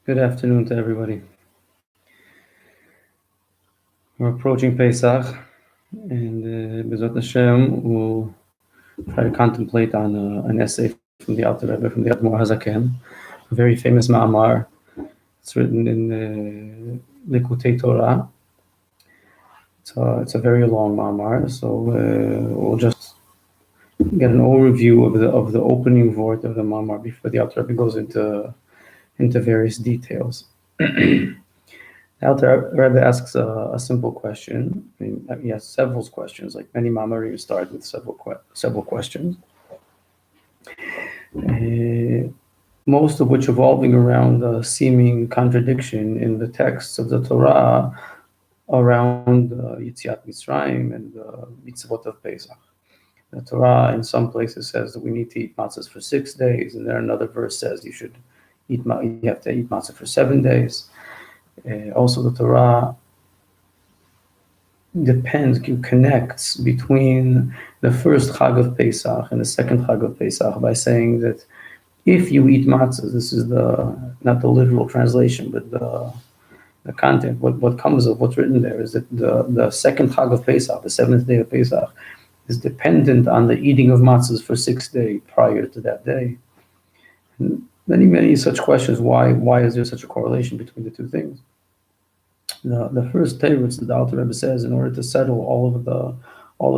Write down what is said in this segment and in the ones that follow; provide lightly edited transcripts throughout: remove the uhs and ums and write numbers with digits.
Good afternoon to everybody. We're approaching Pesach, and B'ezrat Hashem, we'll try to contemplate on an essay from the Alter Rebbe, from the Admor Hazaken, a very famous ma'amar. It's written in Likutei Torah. It's a very long ma'amar, so we'll just get an overview of the opening vort of the ma'amar before the Alter Rebbe goes into various details. The Alter Rebbe asks a simple question. I mean, he has several questions, like many ma'amarim start with several questions. Most of which evolving around a seeming contradiction in the texts of the Torah around Yetziat Mitzrayim and mitzvot of Pesach. The Torah in some places says that we need to eat matzahs for 6 days, and then another verse says you have to eat matzah for 7 days. Also, the Torah connects between the first Chag of Pesach and the second Chag of Pesach by saying that if you eat matzah, this is not the literal translation, but the content. What comes of what's written there is that the second Chag of Pesach, the seventh day of Pesach, is dependent on the eating of matzahs for 6 days prior to that day. And many such questions. Why is there such a correlation between the two things? The first teretz that the Alter Rebbe says, in order to settle all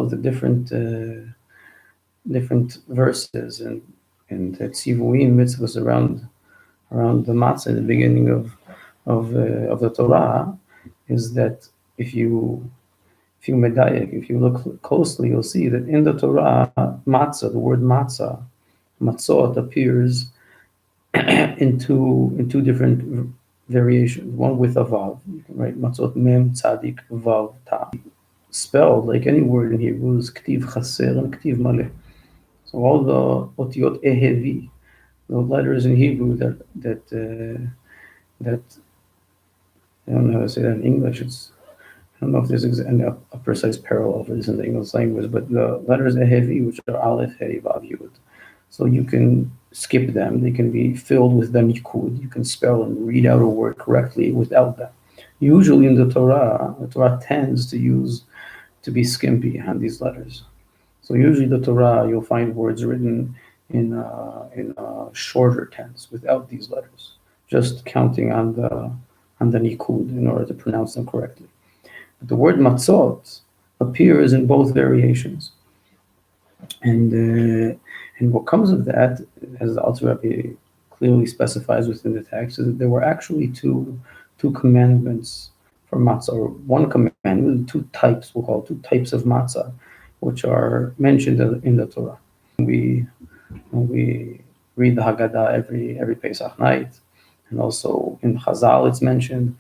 of the different verses and tzivuim mitzvahs around the matzah in the beginning of the Torah, is that if you look closely, you'll see that in the Torah, matzah, the word matzah, matzot, appears in two different variations. One with a vav. You can write matzot mem tzadik vav ta. Spelled like any word in Hebrew is ktiv chaser and ktiv maleh. So all the otiyot ehevi, the letters in Hebrew that I don't know how to say that in English. I don't know if there's a precise parallel for this in the English language, but the letters ehevi, which are aleph, hey, vav, yud. So you can skip them. They can be filled with the nikud. You can spell and read out a word correctly without them. Usually in the Torah tends to be skimpy on these letters. So usually the Torah, you'll find words written in a shorter tense without these letters, just counting on the nikud in order to pronounce them correctly. But the word matzot appears in both variations, and what comes of that, as the Alter Rebbe clearly specifies within the text, is that there were actually two commandments for matzah, or one commandment, two types, we'll call it two types of matzah, which are mentioned in the Torah. When we read the Haggadah every Pesach night, and also in Chazal it's mentioned,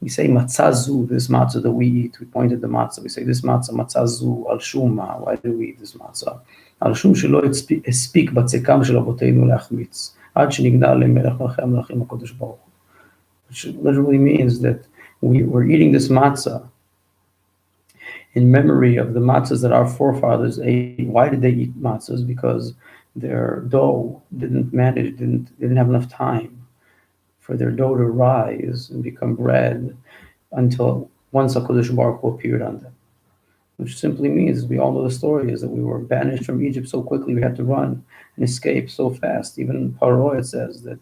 we say matzah zu, this matzah that we eat. We point at the matzah. We say this matzah zu al shuma. Why do we eat this matzah? Al shum shelo הספיק בצקם של אבותינו להחמיץ עד שנגדל למלך מלכי המלכים הקדוש ברוך הוא. Which literally means that we were eating this matzah in memory of the matzahs that our forefathers ate. Why did they eat matzahs? Because their dough didn't have enough time for their dough to rise and become bread until once HaKadosh Baruch Hu appeared on them. Which simply means, we all know the story, is that we were banished from Egypt so quickly we had to run and escape so fast. Even in Paro it says that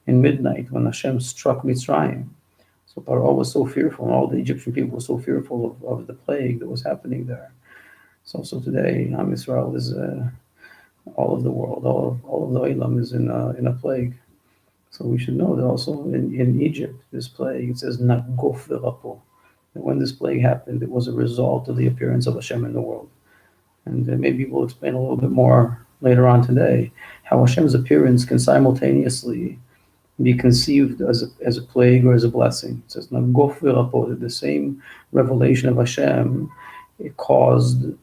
in midnight when Hashem struck Mitzrayim, so Paro was so fearful, and all the Egyptian people were so fearful of the plague that was happening there. So today, Am Yisrael is all of the world, all of the Olam is in a plague. So we should know that also in Egypt, this plague, it says nagof v'rapo. That when this plague happened, it was a result of the appearance of Hashem in the world. And maybe we'll explain a little bit more later on today how Hashem's appearance can simultaneously be conceived as a plague or as a blessing. It says nagof v'rapo, that the same revelation of Hashem, it caused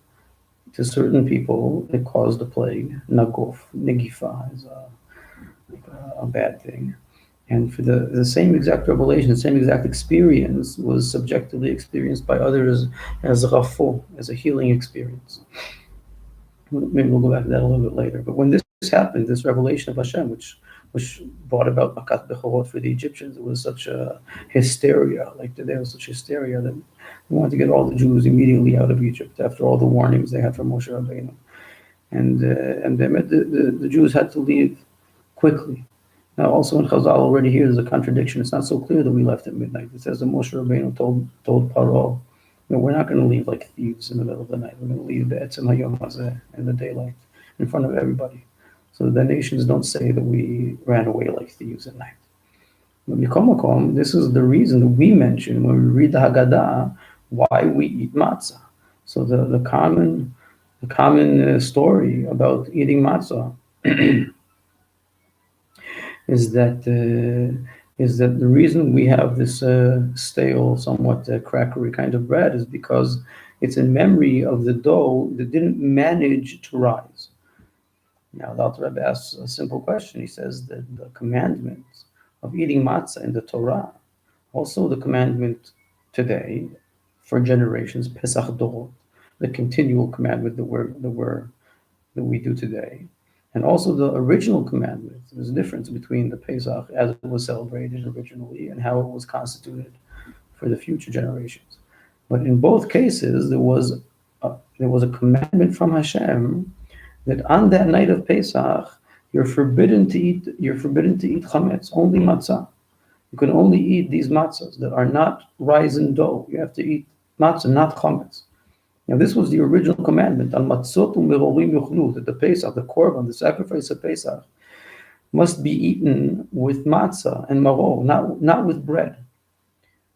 to certain people, it caused a plague. Nagof, negifa is a bad thing. And for the same exact revelation, the same exact experience was subjectively experienced by others as rafo, as a healing experience. Maybe we'll go back to that a little bit later. But when this happened, this revelation of Hashem, which which brought about Makat Bechorot for the Egyptians. It was such a hysteria, like there was such hysteria that they wanted to get all the Jews immediately out of Egypt after all the warnings they had from Moshe Rabbeinu. And the Jews had to leave quickly. Now, also in Chazal already here, there's a contradiction. It's not so clear that we left at midnight. It says that Moshe Rabbeinu told Paro, we're not going to leave like thieves in the middle of the night. We're going to leave the Etzem Hayom Hazeh in the daylight in front of everybody. So the nations don't say that we ran away like thieves at night. But this is the reason that we mention when we read the Haggadah why we eat matzah. So the common story about eating matzah is that the reason we have this stale, somewhat crackery kind of bread is because it's in memory of the dough that didn't manage to rise. Now, the Alter Rebbe asks a simple question. He says that the commandment of eating matzah in the Torah, also the commandment today for generations, Pesach Dorot, the continual commandment that we do today, and also the original commandment. There's a difference between the Pesach as it was celebrated originally and how it was constituted for the future generations. But in both cases, there was a commandment from Hashem that on that night of Pesach, you're forbidden to eat chametz, only matzah. You can only eat these matzahs that are not risen dough. You have to eat matzah, not chametz. Now, this was the original commandment, al matzot u'merorim yuchlu, that the Pesach, the korban, the sacrifice of Pesach, must be eaten with matzah and maror, not with bread.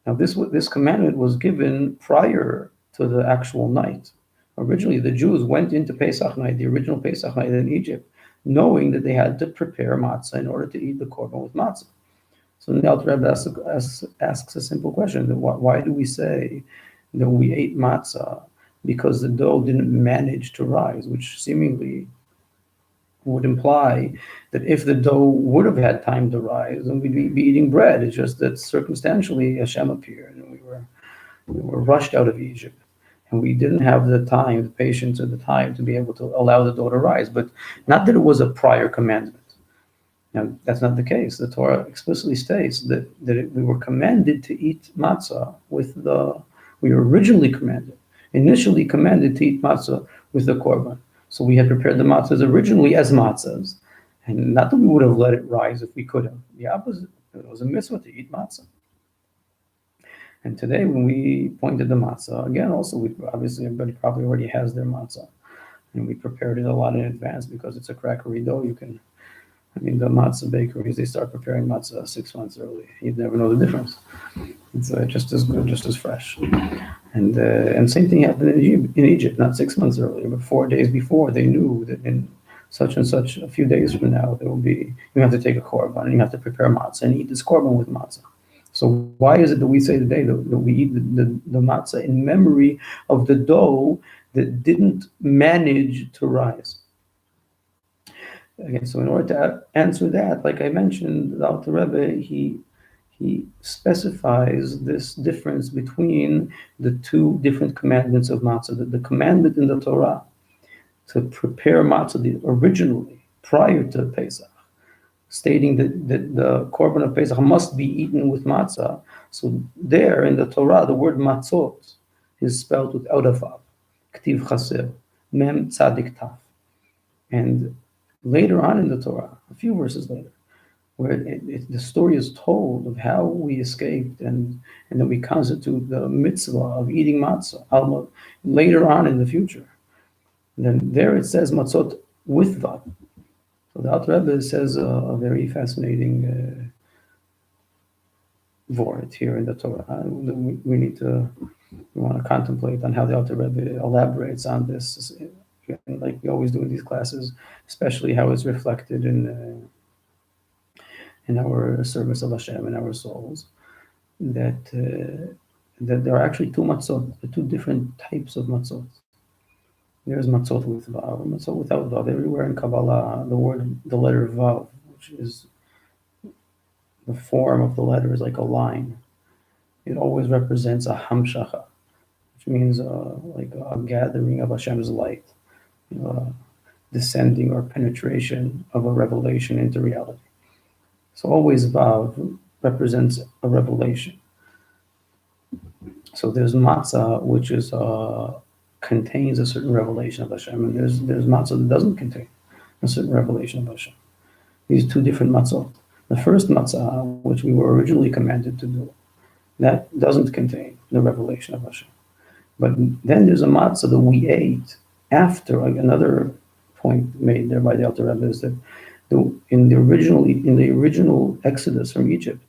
Now, this commandment was given prior to the actual night. Originally, the Jews went into Pesach night, the original Pesach night in Egypt, knowing that they had to prepare matzah in order to eat the korban with matzah. So the Alter Rebbe asks a simple question: why do we say that we ate matzah? Because the dough didn't manage to rise, which seemingly would imply that if the dough would have had time to rise, then we'd be eating bread. It's just that circumstantially Hashem appeared, and we were rushed out of Egypt. And we didn't have the time, the patience, or the time to be able to allow the dough to rise. But not that it was a prior commandment. Now, that's not the case. The Torah explicitly states that we were commanded to eat matzah we were initially commanded to eat matzah with the korban. So we had prepared the matzahs originally as matzahs. And not that we would have let it rise if we could have. The opposite. It was a mitzvah to eat matzah. And today, when we pointed the matzah, again, also, obviously everybody probably already has their matzah. And we prepared it a lot in advance because it's a crackery dough. The matzah bakeries, they start preparing matzah 6 months early. You'd never know the difference. It's just as good, just as fresh. And same thing happened in Egypt, not 6 months earlier, but 4 days before. They knew that in such and such a few days from now, you have to take a korban and you have to prepare matzah and eat this korban with matzah. So why is it that we say today that we eat the matzah in memory of the dough that didn't manage to rise? Again, so in order to answer that, like I mentioned, the Alter Rebbe, he specifies this difference between the two different commandments of matzah. The commandment in the Torah to prepare matzah originally, prior to Pesach, stating that the korban of Pesach must be eaten with matzah. So there in the Torah, the word matzot is spelled without a vav, ktiv chaser, mem tzadik taf. And later on in the Torah, a few verses later, where the story is told of how we escaped and then we constitute the mitzvah of eating matzah later on in the future. And then there it says matzot with vav. So the Alter Rebbe says a very fascinating word here in the Torah. We want to contemplate on how the Alter Rebbe elaborates on this, like we always do in these classes, especially how it's reflected in our service of Hashem in our souls. That there are actually two matzot, two different types of matzot. There's matzot with vav, matzot without vav. Everywhere in Kabbalah, the letter vav, which is the form of the letter, is like a line. It always represents a hamshacha, which means like a gathering of Hashem's light, descending or penetration of a revelation into reality. So always Vav represents a revelation. So there's matzah, which is contains a certain revelation of Hashem, and there's matzah that doesn't contain a certain revelation of Hashem. These two different matzot. The first matzah, which we were originally commanded to do, that doesn't contain the revelation of Hashem. But then there's a matzah that we ate after. Another point made there by the Alter Rebbe is that in the original Exodus from Egypt,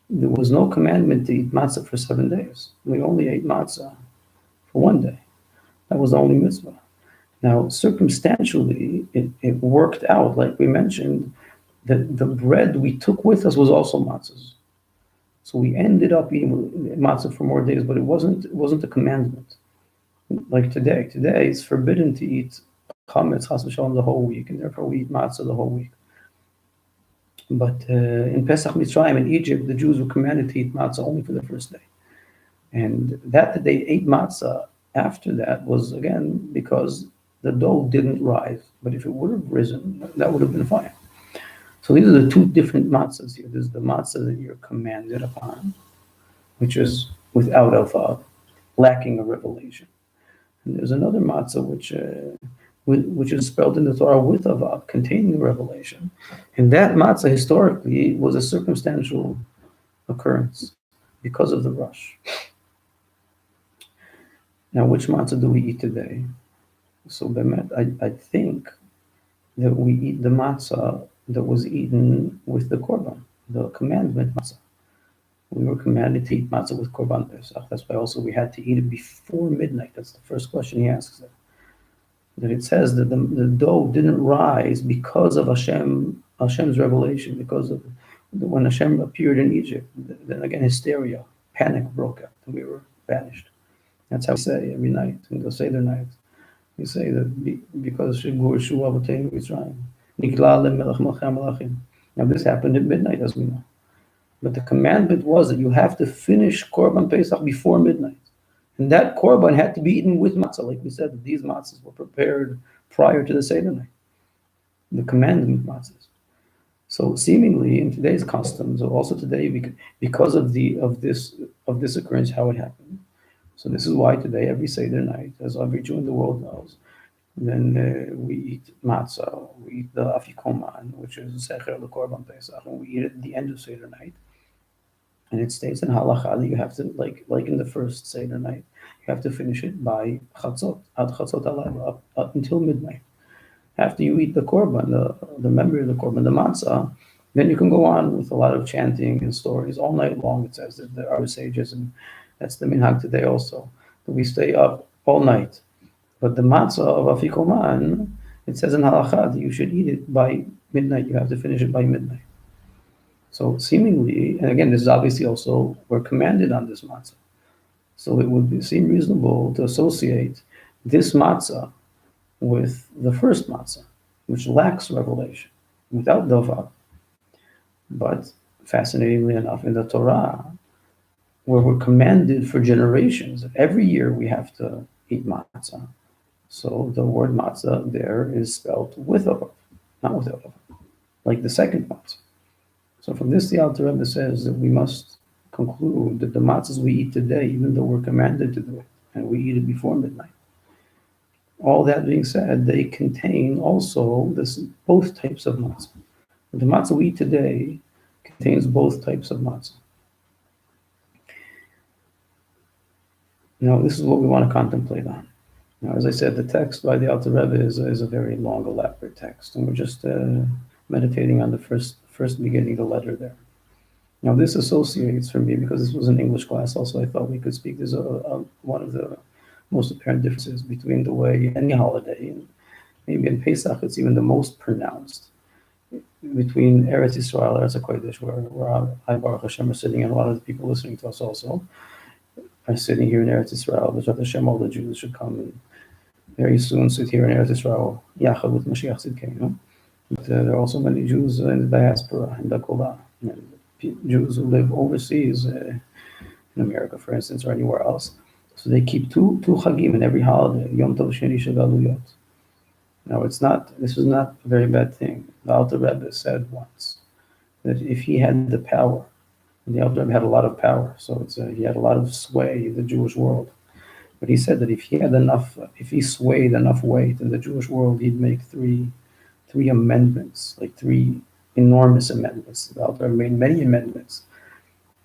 there was no commandment to eat matzah for 7 days. We only ate matzah for 1 day. That was the only mitzvah. Now, circumstantially, it worked out, like we mentioned, that the bread we took with us was also matzahs. So we ended up eating matzah for more days, but it wasn't a commandment. Like today. Today, it's forbidden to eat chametz, chas v'shalom, the whole week, and therefore we eat matzah the whole week. But in Pesach Mitzrayim, in Egypt, the Jews were commanded to eat matzah only for the first day. And that they ate matzah after that was, again, because the dough didn't rise. But if it would have risen, that would have been fine. So these are the two different matzahs here. There's the matzah that you're commanded upon, which is without a lacking a revelation. And there's another matzah which is spelled in the Torah with a vav, containing a revelation. And that matzah historically was a circumstantial occurrence because of the rush. Now, which matzah do we eat today? So, I think that we eat the matzah that was eaten with the korban, the commandment matzah. We were commanded to eat matzah with korban pesach. That's why also we had to eat it before midnight. That's the first question he asks there. That it says that the dough didn't rise because of Hashem's revelation, because of when Hashem appeared in Egypt. Then again, hysteria, panic broke out, and we were banished. That's how we say every night, in the Seder night. We say that because Shigur Shua V'Teinu Mitzrayim, Nikla Melech Malchei Malachim. Now this happened at midnight, as we know. But the commandment was that you have to finish Korban Pesach before midnight. And that korban had to be eaten with matzah, like we said, that these matzahs were prepared prior to the Seder night, the commandment matzahs. So seemingly in today's customs, or also today, because of this occurrence, how it happened. So this is why today, every Seder night, as every Jew in the world knows, then we eat matzah, we eat the afikoman, which is secher the korban pesach, and we eat it at the end of Seder night. And it states in halacha that you have to, like in the first Seder night, you have to finish it by chatzot, ad chatzot alayla, up until midnight. After you eat the korban, the memory of the korban, the matzah, then you can go on with a lot of chanting and stories all night long. It says that there are sages, and that's the minhag today also, that we stay up all night. But the matzah of afikoman, it says in halacha that you should eat it by midnight. You have to finish it by midnight. So seemingly, and again, this is obviously also, we're commanded on this matzah. So it would seem reasonable to associate this matzah with the first matzah, which lacks revelation, without davar. But fascinatingly enough, in the Torah, where we're commanded for generations, every year we have to eat matzah. So the word matzah there is spelled with a vav, not without a vav, like the second matzah. So from this, the Alter Rebbe says that we must conclude that the matzahs we eat today, even though we're commanded to do it, and we eat it before midnight, all that being said, they contain also both types of matzah. The matzah we eat today contains both types of matzah. Now, this is what we want to contemplate on. Now, as I said, the text by the Alter Rebbe is a very long, elaborate text, and we're just meditating on the first beginning of the letter there. Now, this associates for me, because this was an English class also, I thought we could speak. There's one of the most apparent differences between the way any holiday, and maybe in Pesach it's even the most pronounced, between Eretz Yisrael, Eretz HaKodesh, where I, Baruch Hashem, are sitting, and a lot of the people listening to us also are sitting here in Eretz Yisrael. B'ezrat Hashem, all the Jews should come and very soon sit here in Eretz Yisrael, Yachad with Mashiach Tzidkeinu. But there are also many Jews in the diaspora, in the Kola, and Jews who live overseas, in America, for instance, or anywhere else. So they keep two chagim in every holiday, Yom Tov Sheni Shegaluyot. Now, this is not a very bad thing. The Alter Rebbe said once that if he had the power, and the Alter Rebbe had a lot of power, so he had a lot of sway in the Jewish world. But he said that if he swayed enough weight in the Jewish world, he'd make three amendments, like three enormous amendments. The Alter Rebbe made many amendments,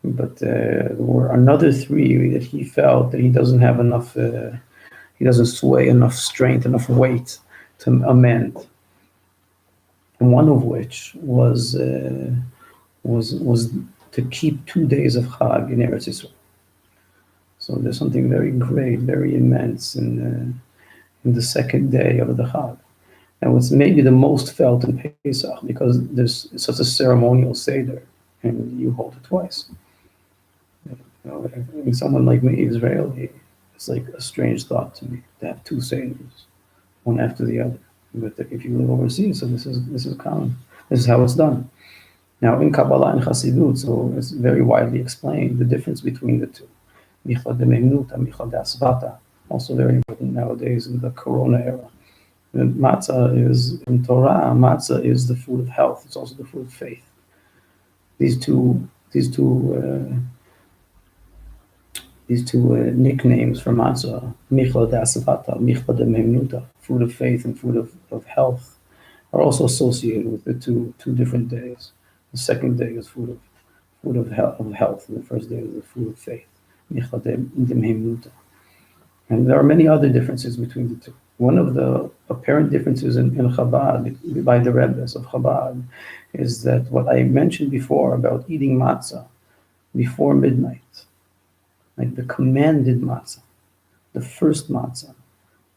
but there were another three that he felt that he doesn't have enough, he doesn't sway enough strength, enough weight to amend. And one of which was to keep 2 days of Chag in Eretz Yisrael. So there's something very great, very immense in the second day of the Chag. And what's maybe the most felt in Pesach, because there's such a ceremonial Seder, and you hold it twice. Someone like me, Israeli, it's like a strange thought to me to have two Seders, one after the other. But if you live overseas, so this is common. This is how it's done. Now in Kabbalah and Chassidut, so it's very widely explained the difference between the two. Michla de Mehnuta, Michla de Asvata, also very important nowadays in the Corona era. The Matzah is, in Torah, Matzah is the food of health. It's also the food of faith. These two nicknames for Matzah, Michla de Asvata, Michla de Mehnuta, food of faith and food of health, are also associated with the two different days. The second day is food of health, and the first day is the food of faith. And there are many other differences between the two. One of the apparent differences in Chabad, by the Rebbes of Chabad, is that what I mentioned before about eating matzah before midnight, like the commanded matzah, the first matzah.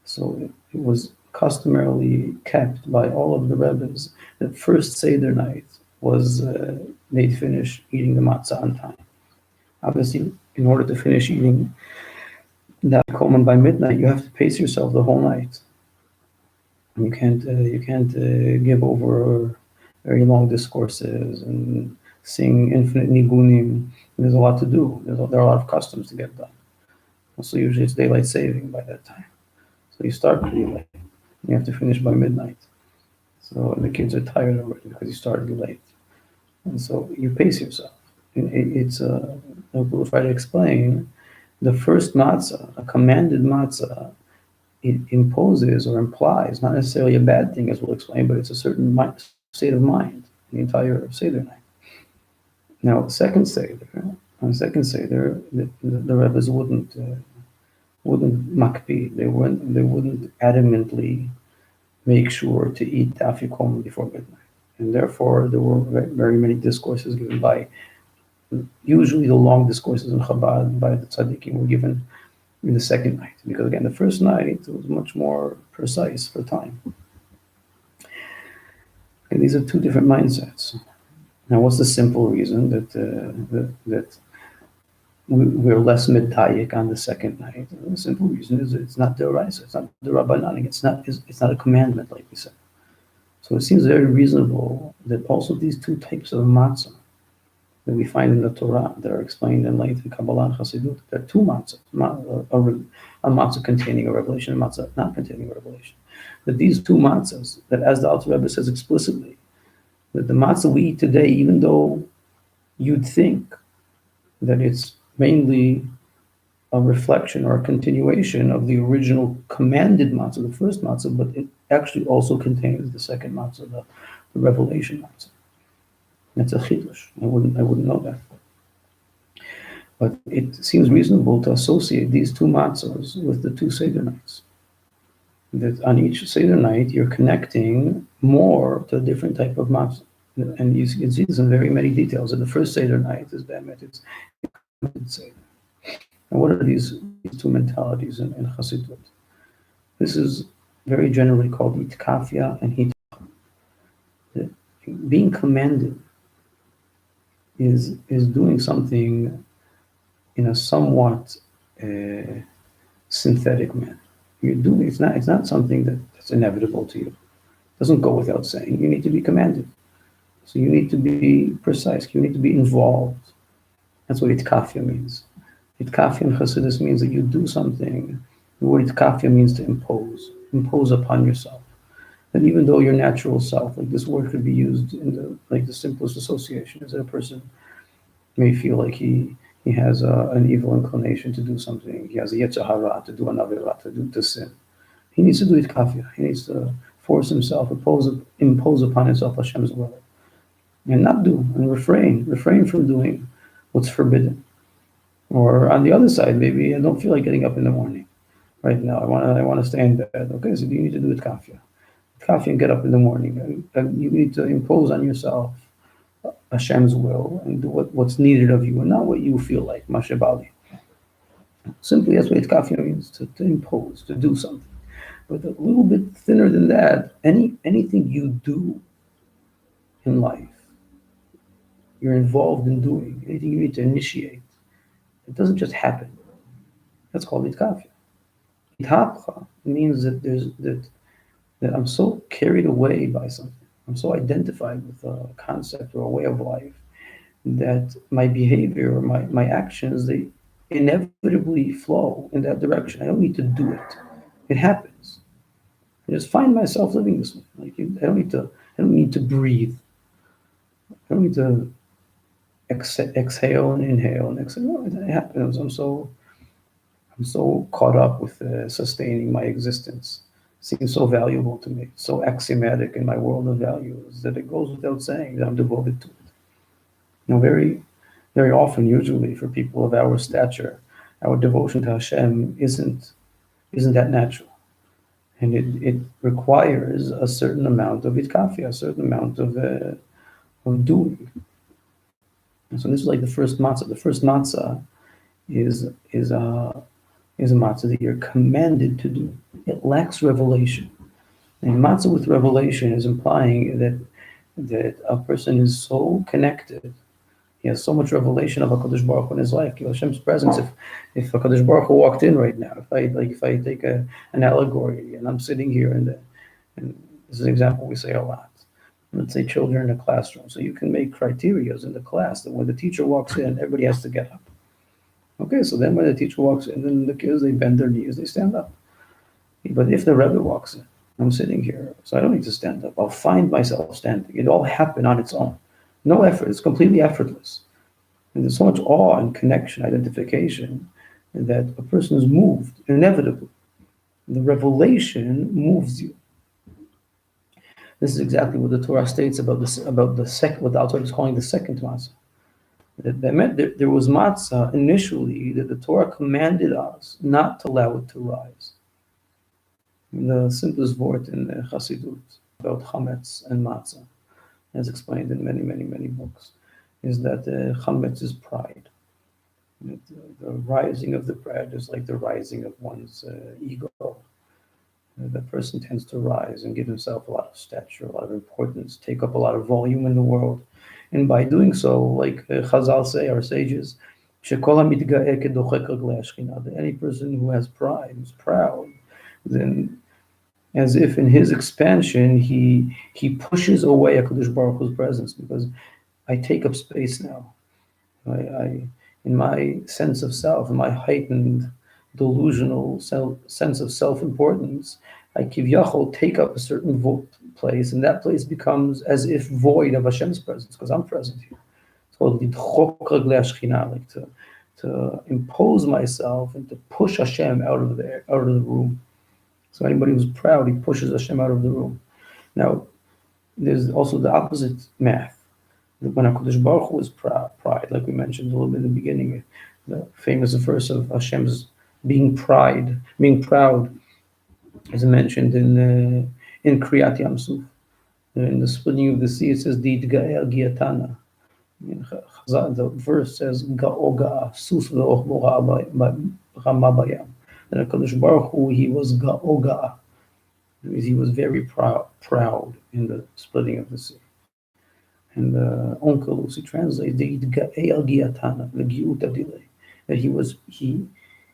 So it was customarily kept by all of the Rebbes that first Seder night was they'd finish eating the matzah on time. Obviously, in order to finish eating that common by midnight, you have to pace yourself the whole night. And you can't give over very long discourses and sing infinite nigunim. There's a lot to do. There are a lot of customs to get done. Also, usually it's daylight saving by that time. So you start pretty late. You have to finish by midnight. So the kids are tired already because you started late. And so you pace yourself. We'll try to explain the first matzah, a commanded matzah, it imposes or implies, not necessarily a bad thing, as we'll explain, but it's a certain state of mind, the entire Seder night. Now, second Seder, the Rebbes wouldn't makpid, they wouldn't adamantly make sure to eat Daf before midnight. And therefore, there were very many discourses given by, usually the long discourses in Chabad by the tzaddikim were given in the second night, because again, the first night was much more precise for time. And these are two different mindsets. Now, what's the simple reason that we're less medayik on the second night? The simple reason is it's not deraisa, it's not derabanan, it's not a commandment, like we said. So it seems very reasonable that also these two types of matzah that we find in the Torah that are explained in length in Kabbalah and Chassidut, there are two matzahs, a matzah containing a revelation, and a matzah not containing a revelation. That these two matzahs, that as the Alter Rebbe says explicitly, that the matzah we eat today, even though you'd think that it's mainly a reflection or a continuation of the original commanded matzah, the first matzah, but it actually also contains the second matzah, the revelation matzah. That's a chidush. I wouldn't know that. But it seems reasonable to associate these two matzahs with the two Seder nights. That on each Seder night, you're connecting more to a different type of matzah. And you can see this in very many details. And the first Seder night is Be'emet, it's Seder. And what are these two mentalities in Chassidut? This is very generally called itkafia and hitachon. Being commanded is doing something in a somewhat synthetic manner. You're doing it's not something that's inevitable to you. It doesn't go without saying. You need to be commanded. So you need to be precise. You need to be involved. That's what itkafia means. Itkafia in Chassidus means that you do something. The word itkafia means to impose upon yourself. that even though your natural self, like this word could be used in the simplest association, is that a person may feel like he has an evil inclination to do something. He has a yetzer hara to do an avera, to sin. He needs to do it kafir. He needs to force himself, impose upon himself Hashem's will, and not do, and refrain from doing what's forbidden. Or on the other side, maybe I don't feel like getting up in the morning right now. I want to stay in bed. Okay, so you need to do it kafir. Kafir and get up in the morning. And you need to impose on yourself Hashem's will and do what's needed of you, and not what you feel like. Mashabali. Simply, that's what kafir means: to impose, to do something. But a little bit thinner than that, anything you do in life, you're involved in doing, anything you need to initiate, it doesn't just happen. That's called itkafia. Itapcha means that I'm so carried away by something. I'm so identified with a concept or a way of life that my behavior or my actions, they inevitably flow in that direction. I don't need to do it. It happens. I just find myself living this way. Like I don't need to breathe. I don't need to exhale and inhale and exhale. No, it happens. I'm so caught up with sustaining my existence. It seems so valuable to me, so axiomatic in my world of values that it goes without saying that I'm devoted to it. Very, very often, usually for people of our stature, our devotion to Hashem isn't that natural. And it requires a certain amount of itkafia, a certain amount of doing. And so this is like the first matzah. The first matzah is a matzah that you're commanded to do. It lacks revelation. And matzah with revelation is implying that a person is so connected. He has so much revelation of HaKadosh Baruch Hu in his life. Hashem's presence. If HaKadosh Baruch Hu walked in right now, if I take an allegory and I'm sitting here and this is an example we say a lot. Let's say children in a classroom. So you can make criterias in the class that when the teacher walks in, everybody has to get up. Okay, so then when the teacher walks in, then the kids, they bend their knees, they stand up. But if the Rebbe walks in, I'm sitting here, so I don't need to stand up. I'll find myself standing. It all happened on its own. No effort. It's completely effortless. And there's so much awe and connection, identification, that a person is moved inevitably. The revelation moves you. This is exactly what the Torah states about the second, what the Alter is calling the second matzah. That meant there was matzah initially that the Torah commanded us not to allow it to rise. The simplest word in Chassidut about chametz and matzah, as explained in many, many, many books, is that chametz is pride. The rising of the bread is like the rising of one's ego. The person tends to rise and give himself a lot of stature, a lot of importance, take up a lot of volume in the world. And by doing so, like Chazal say, our sages, any person who has pride, who's proud, then as if in his expansion, he pushes away HaKadosh Baruch Hu's presence, because I take up space now. I in my sense of self, in my heightened delusional sense of self-importance, I kivyachol take up a certain place, and that place becomes as if void of Hashem's presence, because I'm present here. It's called lidchok raglei hashchina, like to impose myself and to push Hashem out of the room. So anybody who's proud, he pushes Hashem out of the room. Now, there's also the opposite math. When HaKadosh Baruch Hu is pride, like we mentioned a little bit in the beginning, the famous verse of Hashem's being proud, is mentioned in Kriyat Yam Suf. In the splitting of the sea, it says, D'itga'er giatana. The verse says, Ga'oga, sus ve'och rama bayam. And HaKadosh Baruch Hu, he was Ga'oga. He was very proud in the splitting of the sea. And Uncle Lucy translates that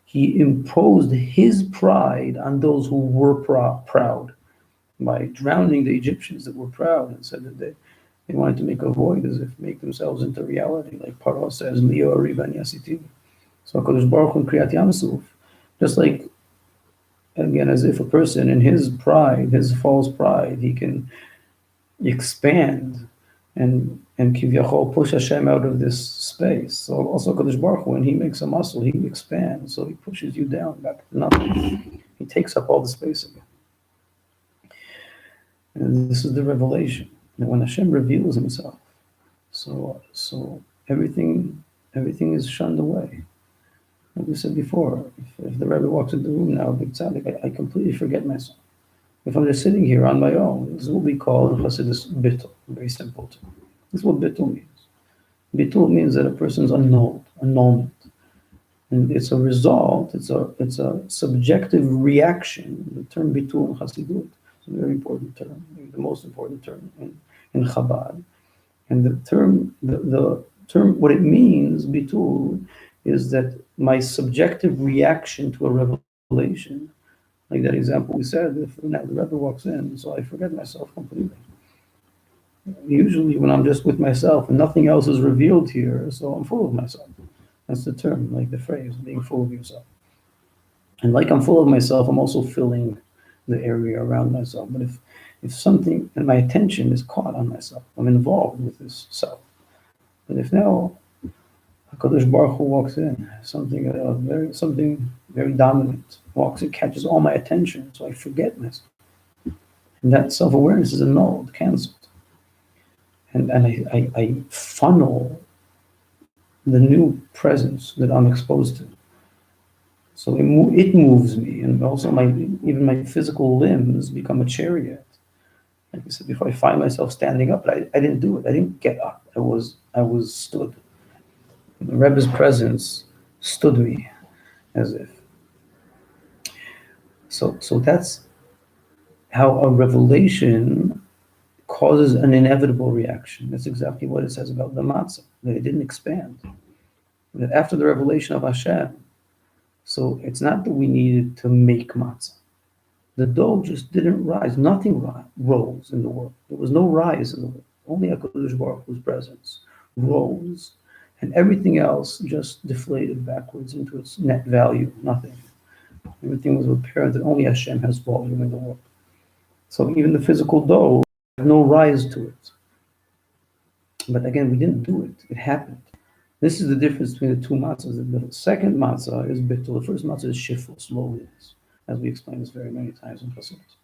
he imposed his pride on those who were proud by drowning the Egyptians that were proud, and said that they wanted to make a void, as if make themselves into reality, like Paro says, Leo Riban Yasiti. So HaKadosh Baruch Hu in Kriyat Yam Suf, just like again, as if a person in his pride, his false pride, he can expand and kiviyachol push Hashem out of this space. So also Kadosh Baruch Hu, when he makes a muscle, he expands, so he pushes you down back to nothing. He takes up all the space again. And this is the revelation. And when Hashem reveals himself, so everything is shunned away. Like we said before, if the Rebbe walks in the room now, big tzaddik, I completely forget myself. If I'm just sitting here on my own, this will be called Chassidus bittul, very simple term. This is what bittul means. Bittul means that a person's annulled, annulment. And it's a result, it's a subjective reaction. The term bittul in Chassidut is a very important term, maybe the most important term in Chabad. And the term, what it means, bittul, is that my subjective reaction to a revelation, like that example we said, if now the Rebbe walks in, so I forget myself completely. Usually when I'm just with myself and nothing else is revealed here, so I'm full of myself. That's the term, like the phrase, being full of yourself. And like I'm full of myself, I'm also filling the area around myself. But if something, and my attention is caught on myself, I'm involved with this self. But if now HaKadosh Baruch Hu walks in, something very dominant walks in, catches all my attention, so I forget myself. And that self-awareness is annulled, cancelled. And I funnel the new presence that I'm exposed to. So it moves me, and also even my physical limbs become a chariot. Like I said before, I find myself standing up, but I didn't do it. I didn't get up. I was stood. The Rebbe's presence stood me, as if. So that's how a revelation causes an inevitable reaction. That's exactly what it says about the matzah, that it didn't expand. That after the revelation of Hashem, so it's not that we needed to make matzah. The dough just didn't rise. Nothing rose in the world. There was no rise in the world. Only HaKadosh Baruch Hu's presence rose, and everything else just deflated backwards into its net value, nothing. Everything was apparent that only Hashem has volume in the world. So even the physical dough had no rise to it. But again, we didn't do it. It happened. This is the difference between the two matzahs. The second matzah is bittul. The first matzah is shiful, slowness, as we explained this very many times in Chassidus.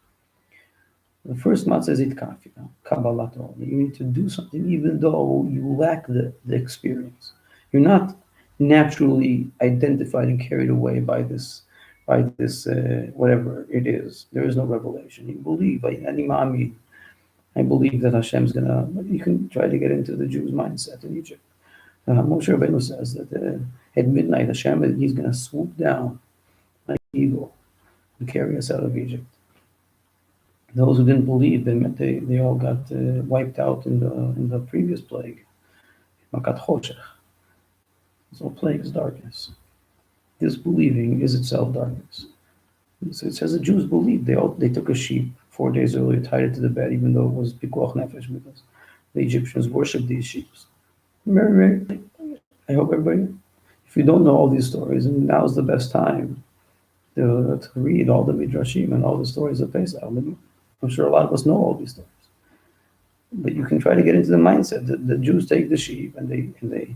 The first matzah is itkaf, kabbalat. You need to do something even though you lack the experience. You're not naturally identified and carried away by this whatever it is. There is no revelation. You believe, I believe that Hashem's gonna. You can try to get into the Jews' mindset in Egypt. Moshe Rabbeinu says that at midnight Hashem, he's gonna swoop down like an eagle and carry us out of Egypt. Those who didn't believe, they all got wiped out in the previous plague, Makat Choshech. So plague is darkness. Disbelieving is itself darkness. So it says the Jews believed. They took a sheep 4 days earlier, tied it to the bed, even though it was pikuach nefesh, because the Egyptians worshipped these sheep. I hope everybody, if you don't know all these stories, and now's the best time to read all the midrashim and all the stories of Pesach. I'm sure a lot of us know all these stories, but you can try to get into the mindset that the Jews take the sheep and they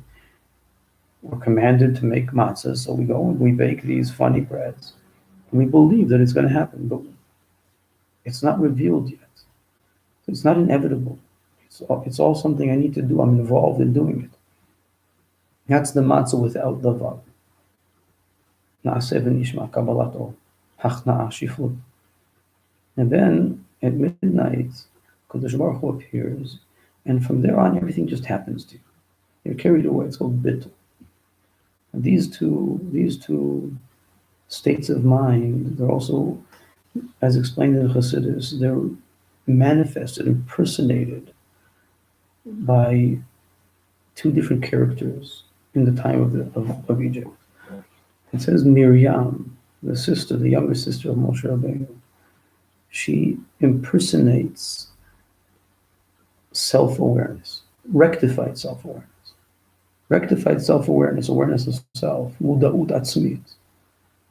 were commanded to make matzah. So we go and we bake these funny breads, and we believe that it's going to happen, but it's not revealed yet. It's not inevitable. It's all something I need to do. I'm involved in doing it. That's the matzah without the vav. Na'aseh v'nishma kabbalato hachna'a shiflut. And then at midnight, Kadosh Baruch Hu appears, and from there on, everything just happens to you. You're carried away. It's called bittul. And these two states of mind, they're also, as explained in Chassidus, they're manifested, impersonated by two different characters in the time of Egypt. It says Miriam, the younger sister of Moshe Rabbeinu, she impersonates self-awareness, rectified self-awareness, awareness of self, muda'ut atzmit.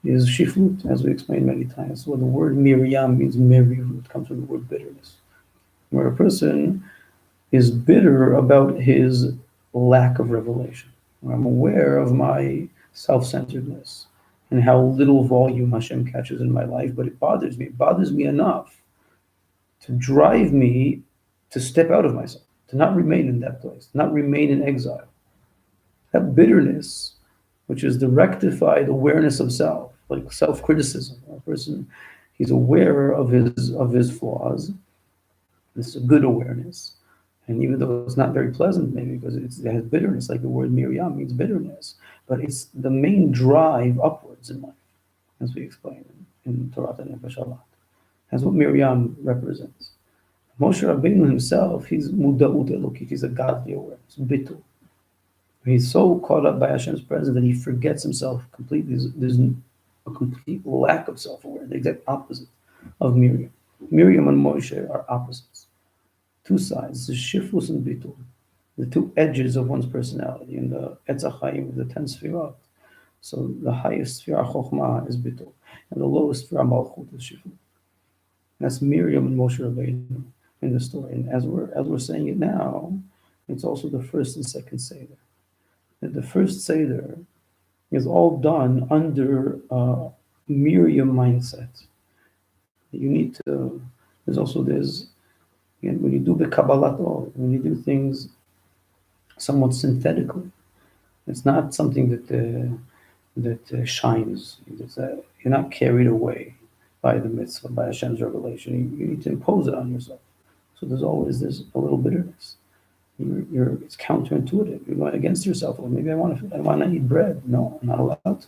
is shiflut, as we explained many times. So the word Miriam means merivut, it comes from the word bitterness, where a person is bitter about his lack of revelation. I'm aware of my self-centeredness and how little volume Hashem catches in my life, but it bothers me. It bothers me enough to drive me to step out of myself, to not remain in that place, to not remain in exile. That bitterness, which is the rectified awareness of self, like self-criticism. A person, he's aware of his flaws. This is a good awareness. And even though it's not very pleasant, maybe because it has bitterness, like the word Miriam means bitterness, but it's the main drive upwards in life, as we explained in Torah Nefesh Alat. That's what Miriam represents. Moshe Rabbeinu himself, he's muda'ut elokit, he's a godly awareness, bitul. He's so caught up by Hashem's presence that he forgets himself completely. There's a complete lack of self-awareness, the exact opposite of Miriam. Miriam and Moshe are opposites. Two sides, the shifus and bitul, the two edges of one's personality, and the Etz HaChaim, the 10 sfirot. So the highest sfirah chokhmah is bitul, and the lowest sfirah malchut is shifut. That's Miriam and Moshe Rabbeinu in the story. And as we're saying it now, it's also the first and second seder. The first seder is all done under Miriam mindset. You need to. There's again, when you do the Kabbalat, when you do things somewhat synthetically, it's not something that shines. You're not carried away by the mitzvah, by Hashem's revelation. You need to impose it on yourself. So there's a little bitterness. It's counterintuitive. You're going against yourself. Well, maybe I want to eat bread. No, I'm not allowed to.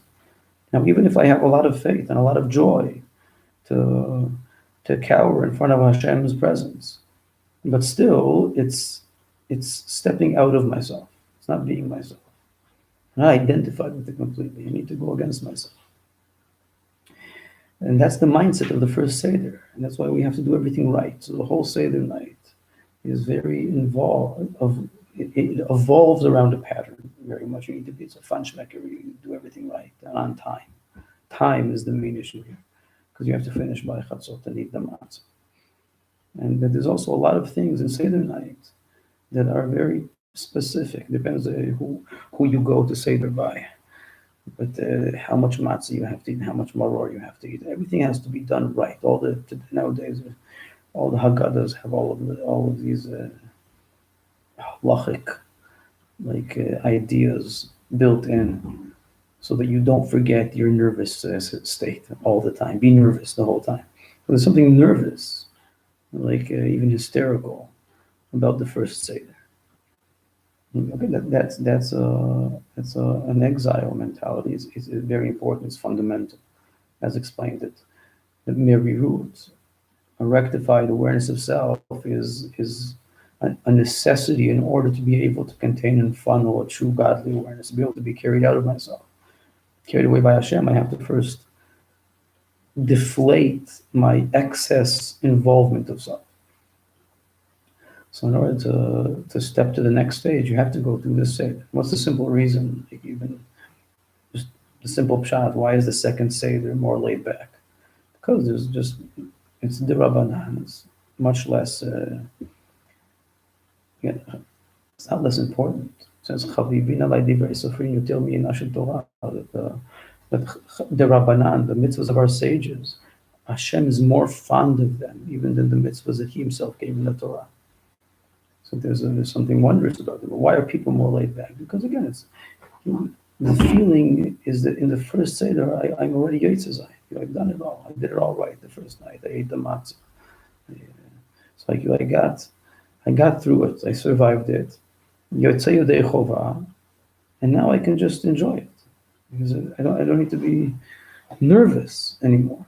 Now, even if I have a lot of faith and a lot of joy to cower in front of Hashem's presence, but still, it's stepping out of myself. It's not being myself. I'm not identified with it completely. I need to go against myself. And that's the mindset of the first Seder. And that's why we have to do everything right. So the whole Seder night is very involved. It evolves around a pattern very much. It's a fun shmecker. You do everything right and on time. Time is the main issue here, because you have to finish by Chatzot and eat the Matzah. And there's also a lot of things in Seder night that are very specific. Depends who you go to Seder by. But how much matzah you have to eat, how much maror you have to eat. Everything has to be done right. Nowadays, all the Haggadahs have all of these halachic ideas built in, so that you don't forget your nervous state all the time. Be nervous the whole time. So there's something nervous, even hysterical, about the first Seder. Okay, that's an exile mentality. It's very important. It's fundamental, as explained. That merivut, a rectified awareness of self, is a necessity in order to be able to contain and funnel a true godly awareness, to be able to be carried out of myself, carried away by Hashem. I have to first deflate my excess involvement of self. So in order to step to the next stage, you have to go through this Seder. What's the simple reason? Even just the simple pshat. Why is the second Seder more laid back? Because it's derabanan. It's much less. It's not less important. It says Chavivin alai divrei sofrim yoter mi'inah Torah. That derabanan, the mitzvahs of our sages, Hashem is more fond of them even than the mitzvahs that He Himself gave in the Torah. So there's something wondrous about it. But why are people more laid back? Because again, the feeling is that in the first Seder, I'm already Yitzhazai. I've done it all. I did it all right the first night. I ate the matzah. It's like I got through it. I survived it. Yotzei Yodei Chova, and now I can just enjoy it, because I don't need to be nervous anymore.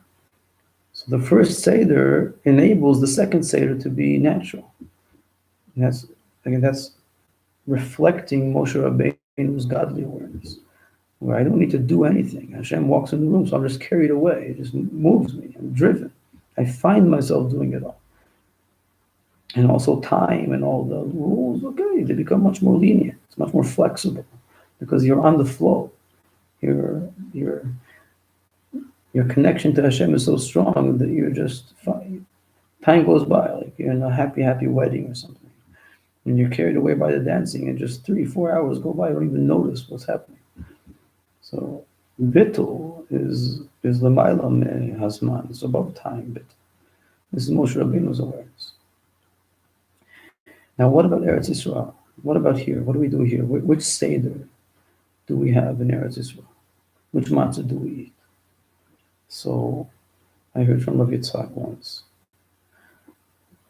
So the first Seder enables the second Seder to be natural. And that's reflecting Moshe Rabbeinu's godly awareness, where I don't need to do anything. Hashem walks in the room, so I'm just carried away. It just moves me. I'm driven. I find myself doing it all. And also time and all the rules, they become much more lenient. It's much more flexible, because you're on the flow. You're Your connection to Hashem is so strong that you're just fine. Time goes by, like you're in a happy, happy wedding or something. And you're carried away by the dancing, and just 3-4 hours go by, you don't even notice what's happening. So, bittul is l'mayla me hazman, it's above time, bittul. This is Moshe Rabbeinu's awareness. Now, what about Eretz Yisrael? What about here? What do we do here? Which Seder do we have in Eretz Yisrael? Which matzah do we eat? So, I heard from Rabbi Yitzhak once,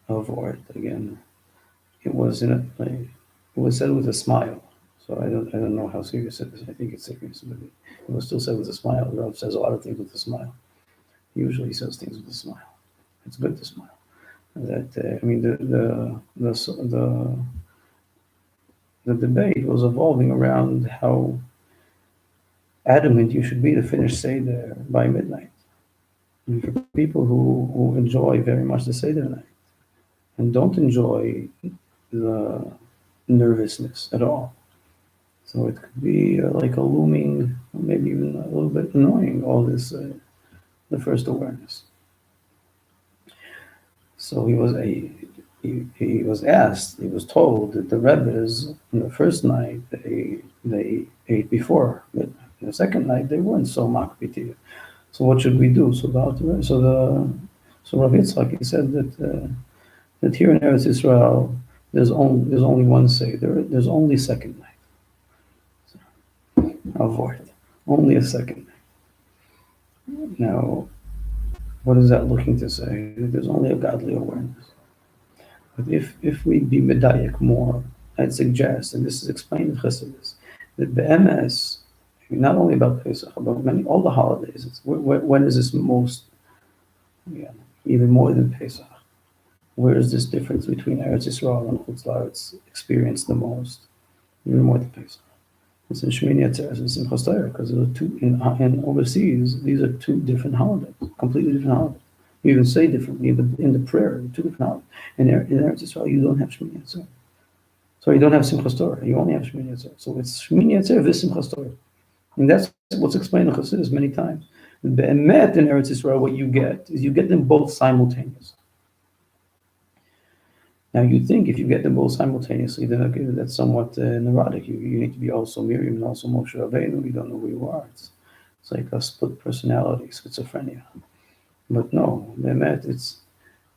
of Ort again. It was it was said with a smile. So I don't know how serious it is. I think it's serious, but it was still said with a smile. The Rav says a lot of things with a smile. He usually says things with a smile. It's good to smile. That I mean, the debate was evolving around how adamant you should be to finish Seder by midnight. And for people who enjoy very much the Seder night and don't enjoy the nervousness at all. So it could be like a looming, maybe even a little bit annoying, all this, the first awareness. So he was asked, he was told that the Rebbes, on the first night, they ate before, but the second night they weren't so makpiti. So what should we do? So Rabbi Yitzchak, he said that here in Eretz Yisrael, there's only one Seder, there's only second night. So, avoid. Only a second night. Now, what is that looking to say? There's only a godly awareness. But if we be medayek more, I'd suggest, and this is explained in Chassidus, that be'emes, not only about Pesach, but all the holidays, when is this most, even more than Pesach? Where is this difference between Eretz Yisrael and Chutz La'aretz experienced the most? Even more than Pesach. It's in Shmini Atzeres and Simchas Torah, because in overseas, these are two different holidays, completely different holidays. You even say differently in the prayer, two different holidays. In Eretz Yisrael, you don't have Shmini Atzeres. So you don't have Simchas Torah, you only have Shmini Atzeres. So it's Shmini Atzeres with Simchas Torah. And that's what's explained in Chassidus many times. Be'emet in Eretz Yisrael, what you get is you get them both simultaneously. Now you think if you get them both simultaneously, then okay, that's somewhat neurotic. You need to be also Miriam and also Moshe Rabbeinu. You don't know who you are. It's like a split personality, schizophrenia. But no, it's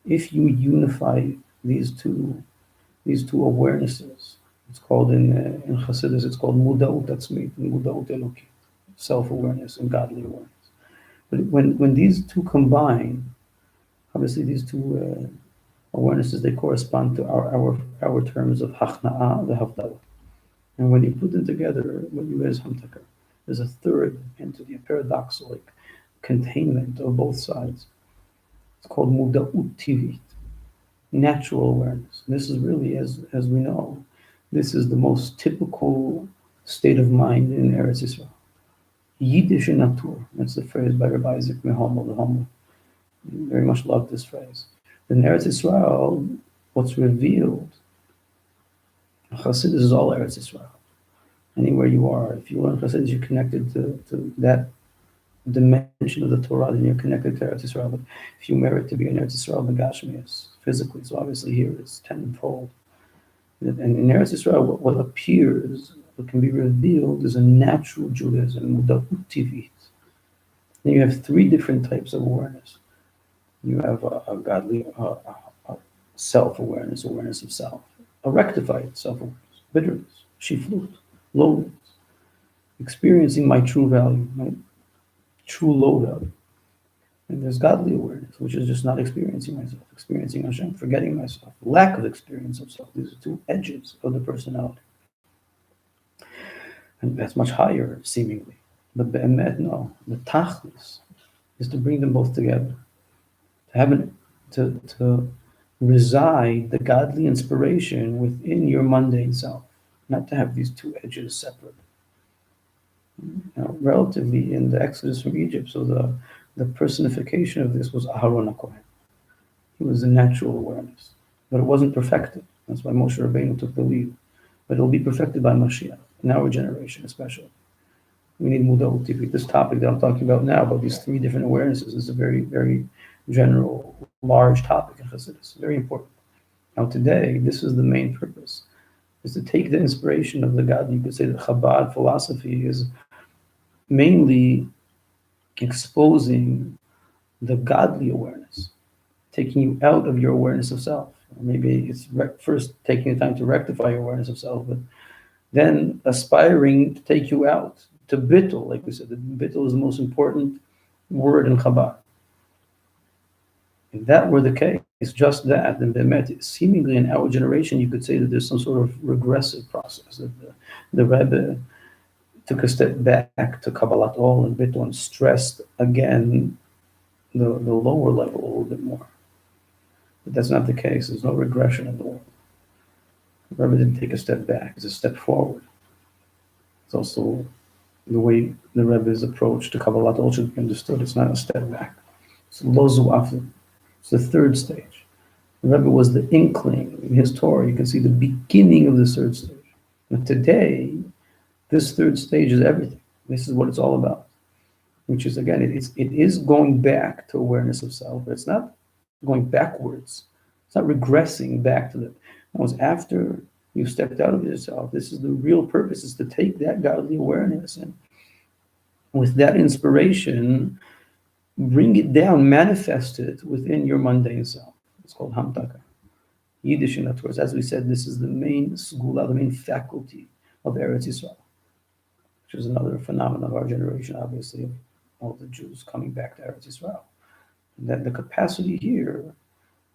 if you unify these two awarenesses. It's called in Chassidus. It's called Muda'ut Atzmit and Muda'ut Elokit, self-awareness and godly awareness. But when these two combine, obviously these two awarenesses, they correspond to our terms of Hachna'a, the Havdalah. And when you put them together, what you get is Hamtakar. There's a third entity, a paradoxical, like containment of both sides. It's called Muda'ut Tivit, natural awareness. And this is really, as we know, this is the most typical state of mind in Eretz Yisrael. Yiddish in Natur. That's the phrase by Rabbi Isaac Mehomo, the Homo. Very much love this phrase. In Eretz Yisrael, what's revealed, Chassidus is all Eretz Yisrael. Anywhere you are, if you learn Chassidus, you're connected to that dimension of the Torah, then you're connected to Eretz Yisrael. But if you merit to be in Eretz Yisrael, the Gashmias, physically, so obviously here it's tenfold. And in Eretz Yisrael, what appears, what can be revealed, is a natural Judaism, Muda'ut Tivit. Then you have three different types of awareness. You have a godly self-awareness, awareness of self, a rectified self-awareness, bitterness, shiflut, loneliness, experiencing my true value, my true low value. And there's godly awareness, which is just not experiencing myself, experiencing Hashem, forgetting myself, lack of experience of self. These are two edges of the personality. And that's much higher, seemingly. But be'emet, no. The tachlis is to bring them both together. To reside the godly inspiration within your mundane self, not to have these two edges separate. Now, relatively in the Exodus from Egypt, so the personification of this was Aharon HaKohen. It was a natural awareness, but it wasn't perfected. That's why Moshe Rabbeinu took the lead. But it'll be perfected by Mashiach, in our generation especially. We need muda'ut. This topic that I'm talking about now, about these three different awarenesses, is a very, very general, large topic in Chassidus. Very important. Now today, this is the main purpose, is to take the inspiration of the God. You could say that Chabad philosophy is mainly exposing the godly awareness, taking you out of your awareness of self. Maybe it's first taking the time to rectify your awareness of self, but then aspiring to take you out, to bittul, like we said. Bittul is the most important word in Chabad. If that were the case, just that, then Bemet, seemingly in our generation, you could say that there's some sort of regressive process. That the Rebbe took a step back to Kabbalat Ol and Bittul and stressed again the lower level a little bit more. But that's not the case. There's no regression in the world. The Rebbe didn't take a step back, it's a step forward. It's also the way the Rebbe's approach to Kabbalat Ol should be understood. It's not a step back. It's lozu after. It's the third stage. The Rebbe was the inkling in his Torah. You can see the beginning of the third stage. And today, this third stage is everything. This is what it's all about. Which is, again, it is going back to awareness of self, but it's not going backwards. It's not regressing back to the. It was after you stepped out of yourself. This is the real purpose, is to take that godly awareness and with that inspiration, bring it down, manifest it within your mundane self. It's called Hamtaka. Yiddish, in other words, as we said, this is the main segula, the main faculty of Eretz Yisrael, which is another phenomenon of our generation, obviously, of all the Jews coming back to Eretz Yisrael. And that the capacity here,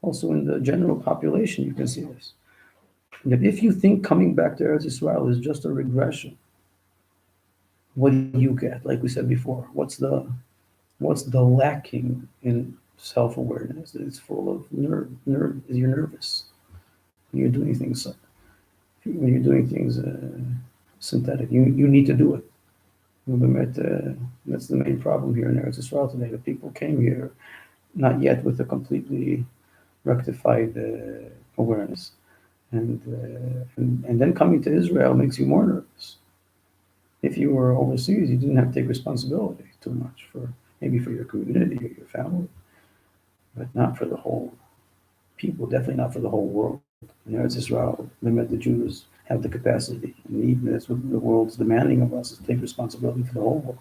also in the general population, you can see this. That if you think coming back to Eretz Yisrael is just a regression, what do you get? Like we said before, what's the lacking in self-awareness? That it's full of you're nervous. You're doing things synthetic. You need to do it. That's the main problem here in Eretz Yisrael today. The people came here not yet with a completely rectified awareness, and then coming to Israel makes you more nervous. If you were overseas, you didn't have to take responsibility too much maybe for your community or your family, but not for the whole people. Definitely not for the whole world. In Eretz Yisrael, the Jews have the capacity and need. That's what the world's demanding of us, is to take responsibility for the whole world.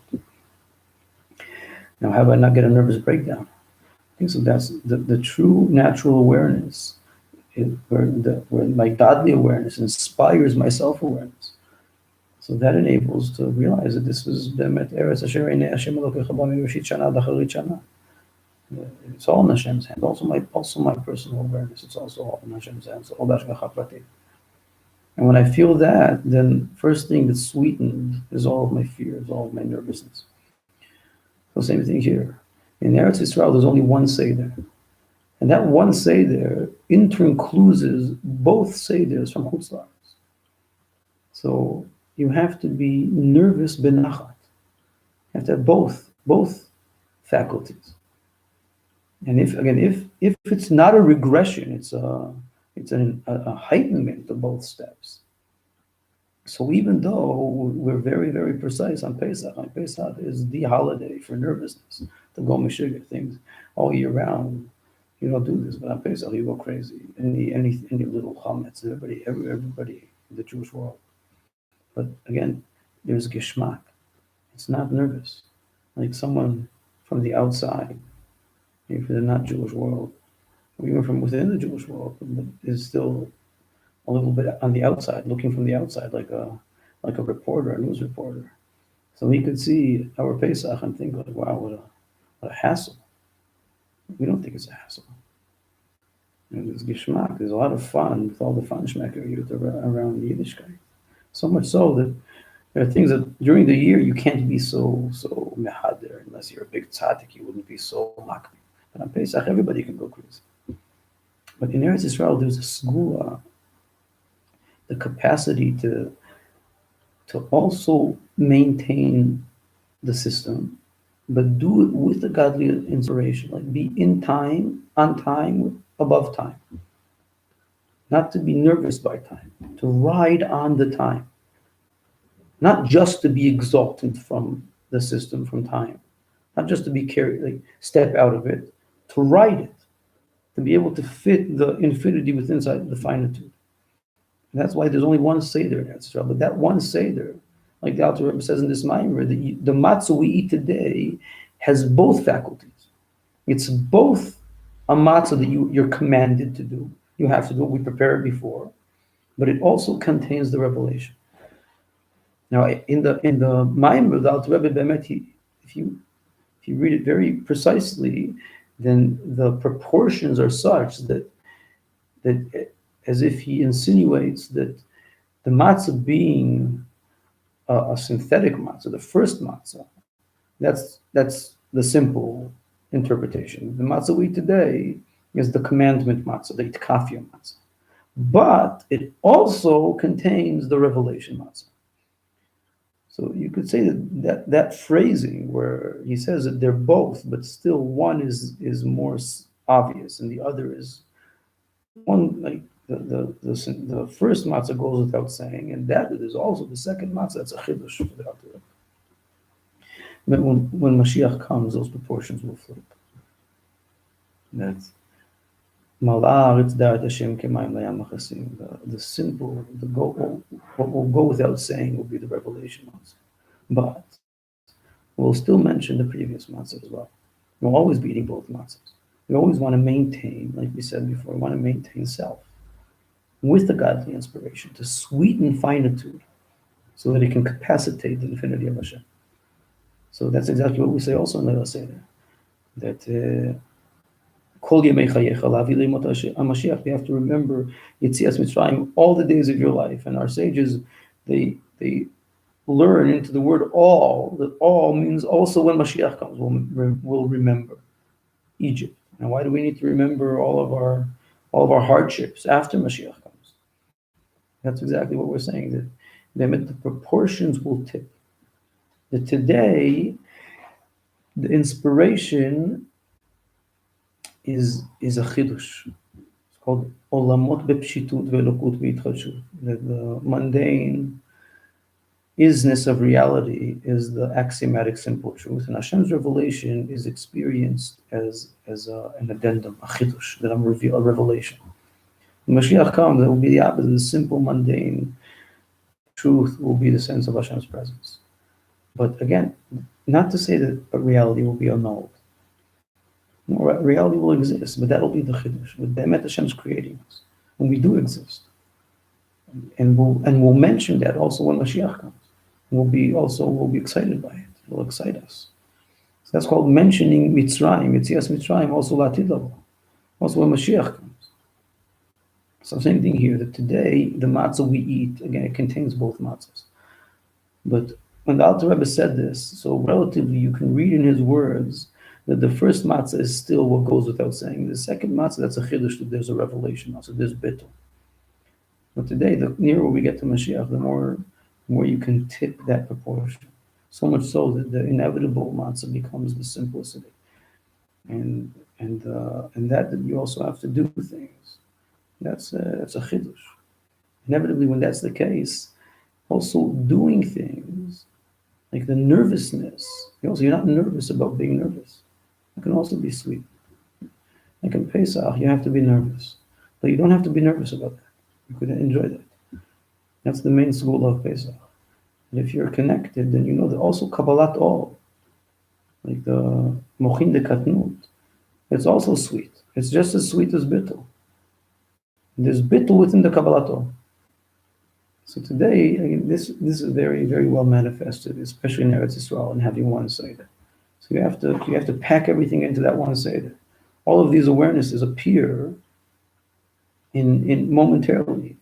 Now, how about not get a nervous breakdown? I think so. That's the true natural awareness, where my godly awareness inspires my self-awareness. So that enables to realize that this is Bemet Eretz Asher Einei Hashem Elokecha Ba Miroshit Shana Dacharit Shana. It's all in Hashem's hand. Also my personal awareness. It's also all in Hashem's hands. All b'hashgacha pratit. And when I feel that, then first thing that's sweetened is all of my fears, all of my nervousness. So same thing here. In Eretz Yisrael, there's only one Seder. And that one Seder includes both Seders from Chutz La'aretz. So you have to be nervous benachat. You have to have both faculties. And if it's not a regression, it's a heightenment of both steps. So even though we're very, very precise on Pesach is the holiday for nervousness, the Go Meshuggah things all year round. You don't do this, but on Pesach you go crazy. Any little chametz, everybody in the Jewish world. But again, there's Gishmot. It's not nervous. Like someone from the outside, if they're not Jewish world, or even from within the Jewish world, is still a little bit on the outside, looking from the outside, like a reporter, a news reporter. So he could see our Pesach and think, like, wow, what a hassle. We don't think it's a hassle. And there's Gishmak, there's a lot of fun with all the fun shmecker around Yiddishkeit. So much so that there are things that during the year you can't be so mehader, unless you're a big tzaddik, you wouldn't be so makbid. But on Pesach, everybody can go crazy. But in Eretz Yisrael, there's a segula, the capacity to also maintain the system, but do it with the godly inspiration, like be in time, on time, above time. Not to be nervous by time, to ride on the time. not just to be exalted from the system, from time, not just to be carried, like step out of it, to ride it, to be able to fit the infinity within inside the finitude. And that's why there's only one Seder in Eretz Yisrael. But that one Seder, like the Alter Rebbe says in this Maimer, the matzah we eat today has both faculties. It's both a matzah that you're commanded to do. You have to do it. We prepared before, but it also contains the revelation. Now, in the Maimer, the Alter Rebbe Bemet, if you read it very precisely, then the proportions are such that as if he insinuates that the matzah being a synthetic matzah, the first matzah, that's the simple interpretation. The matzah we eat today is the commandment matzah, the itkafia matzah. But it also contains the revelation matzah. So you could say that phrasing where he says that they're both, but still one is more obvious and the other is one, like the first matzah goes without saying, and that is also the second matzah. That's a chiddush without it. But when Mashiach comes, those proportions will flip. That's the simple, what will go without saying will be the revelation matzah. But we'll still mention the previous matzah as well. We'll always be eating both matzahs. We always want to maintain, like we said before, we want to maintain self with the godly inspiration to sweeten finitude so that it can capacitate the infinity of Hashem. So that's exactly what we say also in Leila Seder, that Kol Yemei Chayecha Lavi Leimot HaMashiach, you have to remember Yetzias Mitzrayim all the days of your life. And our sages, they learn into the word all, that all means also when Mashiach comes, we'll remember Egypt. Now, why do we need to remember all of our hardships after Mashiach comes? That's exactly what we're saying, that the proportions will tip. That today, the inspiration is a chidush. It's called olamot bepshitut ve'elokut beitchadshut. That the mundane isness of reality is the axiomatic simple truth, and Hashem's revelation is experienced as an addendum, a chidush, that a revelation. When Mashiach comes, it will be the opposite. The simple, mundane truth will be the sense of Hashem's presence. But again, not to say that reality will be annulled. No, reality will exist, but that'll be the chidush. But Be'emet Hashem's creating us, and we do exist, and we'll mention that also when Mashiach comes. We'll be excited by it. It will excite us. So that's called mentioning Mitzrayim, Yetzias Mitzrayim, also Latid Lavo, also when Mashiach comes. So same thing here, that today, the matzah we eat, again, it contains both matzahs. But when the Alter Rebbe said this, so relatively you can read in his words that the first matzah is still what goes without saying. The second matzah, that's a chiddush, that there's a revelation matzah, there's bittul. But today, the nearer we get to Mashiach, the more you can tip that proportion. So much so that the inevitable matzah becomes the simplicity. And that you also have to do things. That's a chiddush. Inevitably, when that's the case, also doing things, like the nervousness, you're not nervous about being nervous. It can also be sweet. Like in Pesach, you have to be nervous. But you don't have to be nervous about that. You could enjoy that. That's the main school of Pesach. And if you're connected, then you know that also Kabbalat all, like the Mochin de Katnut, it's also sweet. It's just as sweet as Bittul. There's Bittul within the Kabbalat all. So today, this is very, very well manifested, especially in Eretz Yisrael, and having one Seder. So you have to pack everything into that one Seder. All of these awarenesses appear in momentarily.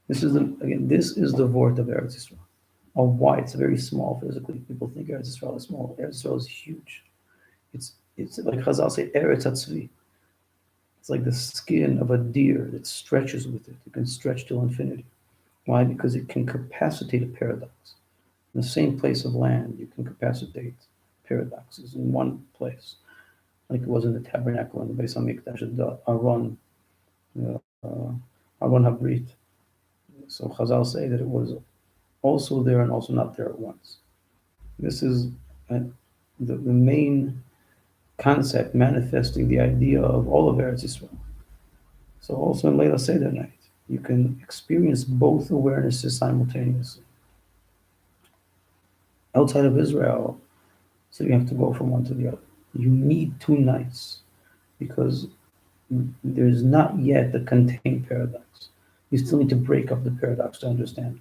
This is the Vort of Eretz Yisrael. Oh, why? It's very small physically. People think Eretz Yisrael is small. Eretz Yisrael is huge. It's like Chazal say, Eretz HaTzvi. It's like the skin of a deer that stretches with it. It can stretch till infinity. Why? Because it can capacitate a paradox. In the same place of land, you can capacitate paradoxes in one place, like it was in the tabernacle in the Beis Hamikdash, the Aron Habrit. So Chazal say that it was also there and also not there at once. This is the main concept manifesting the idea of all of Eretz Yisrael. So also in Leila Seder night, you can experience both awarenesses simultaneously. Outside of Israel, so you have to go from one to the other. You need two nights because there's not yet the contained paradox. You still need to break up the paradox to understand.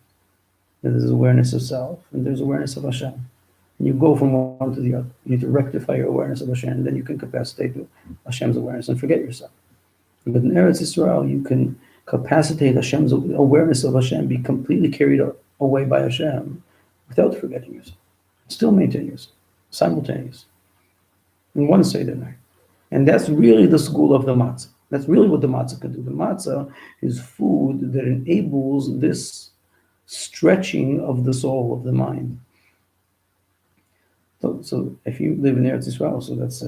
There's awareness of self and there's awareness of Hashem. And you go from one to the other. You need to rectify your awareness of Hashem, and then you can capacitate Hashem's awareness and forget yourself. But in Eretz Yisrael, you can capacitate Hashem's awareness of Hashem, be completely carried away by Hashem without forgetting yourself. Still maintain yourself, simultaneously, in one Seder night. And that's really the school of the Matzah. That's really what the Matzah can do. The Matzah is food that enables this stretching of the soul, of the mind. So if you live in Eretz Yisrael, so that's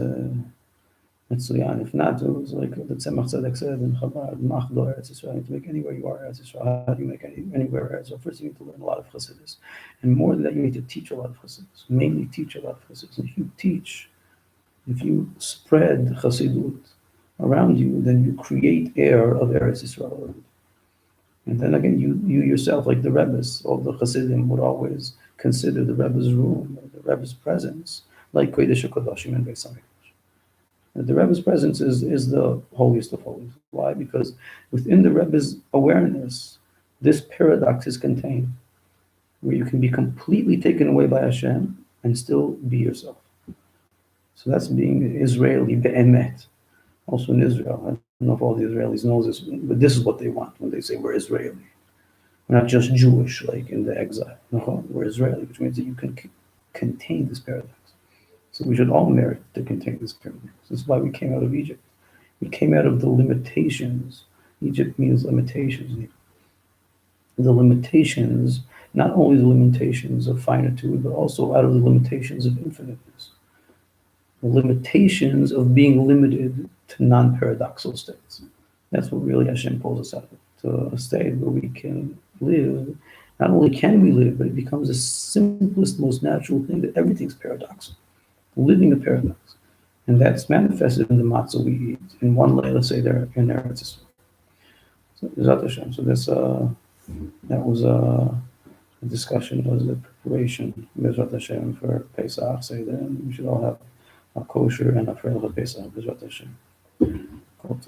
Yaan. If not, it was like the Tzemach Tzedek said in Chabad, Machdo Eretz Yisrael. You need to make anywhere you are Eretz Yisrael. How do you make anywhere Eretz Yisrael? First, you need to learn a lot of Chassidus. And more than that, you need to teach a lot of Chassidus. Mainly teach a lot of Chassidus. If you spread Chassidut around you, then you create air of Eretz Yisrael around you. And then again, you yourself, like the Rebbes, all the Chassidim would always consider the Rebbe's room, or the Rebbe's presence, like Kodesh HaKodashim and Beis HaMikdash. The Rebbe's presence is the holiest of holies. Why? Because within the Rebbe's awareness, this paradox is contained, where you can be completely taken away by Hashem and still be yourself. So that's being Israeli be'emet. Also in Israel, I don't know if all the Israelis know this, but this is what they want when they say we're Israeli. We're not just Jewish, like in the exile. No, we're Israeli, which means that you can contain this paradox. So we should all merit to contain this paradox. This is why we came out of Egypt. We came out of the limitations. Egypt means limitations. The limitations, not only the limitations of finitude, but also out of the limitations of infiniteness. The limitations of being limited to non-paradoxal states. That's what really Hashem pulls us out of, to a state where we can live. Not only can we live, but it becomes the simplest, most natural thing that everything's paradoxical. Living a paradox. And that's manifested in the matzah we eat. In one Leila Seder in Eretz Yisrael. So, Zat Hashem. So this, that was a discussion, was a preparation, Bezrat Hashem, for Pesach Seder. And we should all have a kosher and a frail Pesach, Bezrat Hashem. Cool.